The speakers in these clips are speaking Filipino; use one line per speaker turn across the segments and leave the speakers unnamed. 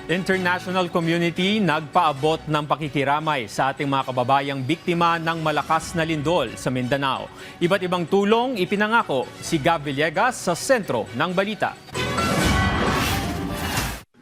International community nagpaabot ng pakikiramay sa ating mga kababayang biktima ng malakas na lindol sa Mindanao. Iba't ibang tulong ipinangako si Gab Villegas sa sentro ng balita.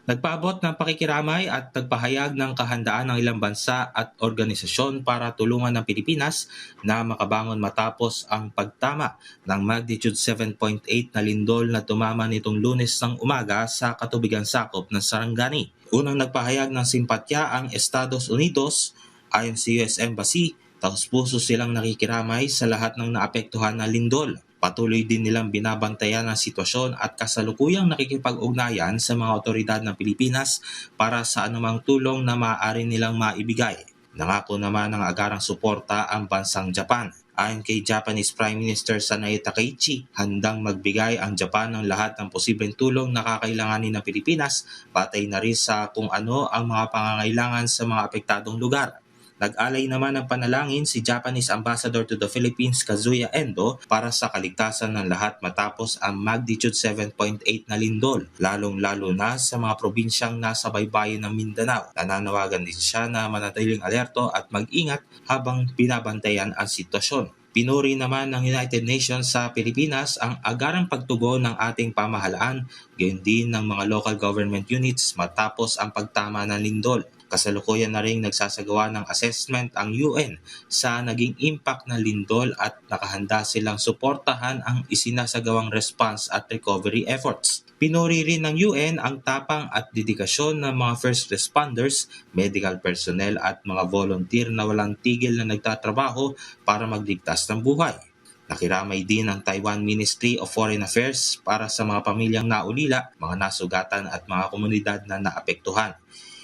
Nagpaabot ng pakikiramay at nagpahayag ng kahandaan ng ilang bansa at organisasyon para tulungan ng Pilipinas na makabangon matapos ang pagtama ng magnitude 7.8 na lindol na tumama nitong Lunes ng umaga sa katubigan sakop ng Sarangani. Unang nagpahayag ng simpatya ang Estados Unidos. Ayon sa US Embassy, taos-puso silang nakikiramay sa lahat ng naapektuhan na lindol. Patuloy din nilang binabantayan ang sitwasyon at kasalukuyang nakikipag-ugnayan sa mga otoridad ng Pilipinas para sa anumang tulong na maaari nilang maibigay. Nangako naman ng agarang suporta ang bansang Japan. Ayon kay Japanese Prime Minister Sanae Takaichi, handang magbigay ang Japan ng lahat ng posibleng tulong na kakailanganin ng Pilipinas, patay na rin sa kung ano ang mga pangangailangan sa mga apektadong lugar. Nag-alay naman ng panalangin si Japanese Ambassador to the Philippines Kazuya Endo para sa kaligtasan ng lahat matapos ang magnitude 7.8 na lindol, lalong-lalo na sa mga probinsyang nasa baybayin ng Mindanao. Nananawagan din siya na manatiling alerto at mag-ingat habang binabantayan ang sitwasyon. Pinuri naman ng United Nations sa Pilipinas ang agarang pagtugon ng ating pamahalaan, gayon din ng mga local government units matapos ang pagtama ng lindol. Kasalukuyan na rin nagsasagawa ng assessment ang UN sa naging impact ng lindol at nakahanda silang suportahan ang isinasagawang response at recovery efforts. Pinuri rin ng UN ang tapang at dedikasyon ng mga first responders, medical personnel at mga volunteer na walang tigil na nagtatrabaho para magligtas ng buhay. Nakiramay din ang Taiwan Ministry of Foreign Affairs para sa mga pamilyang naulila, mga nasugatan at mga komunidad na naapektuhan.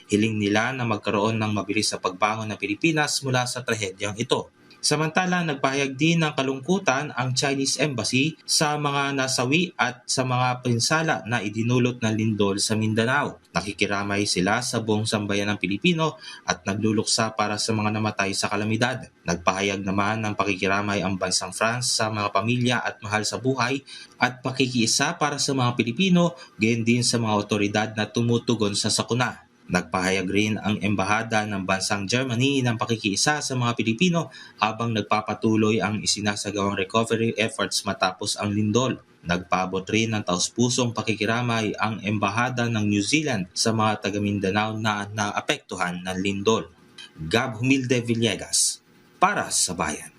Hiling nila na magkaroon ng mabilis na pagbangon ng Pilipinas mula sa trahedyang ito. Samantala, nagpahayag din ng kalungkutan ang Chinese Embassy sa mga nasawi at sa mga pinsala na idinulot ng lindol sa Mindanao. Nakikiramay sila sa buong sambayan ng Pilipino at nagluluksa para sa mga namatay sa kalamidad. Nagpahayag naman ng pakikiramay ang bansang France sa mga pamilya at mahal sa buhay at pakikiisa para sa mga Pilipino, gayon din sa mga otoridad na tumutugon sa sakuna. Nagpahayag rin ang embahada ng bansang Germany ng pakikiisa sa mga Pilipino habang nagpapatuloy ang isinasagawang recovery efforts matapos ang lindol. Nagpaabot rin ng taus-pusong pakikiramay ang embahada ng New Zealand sa mga taga Mindanao na naapektuhan ng lindol. Gab Humilde Villegas, para sa Bayan.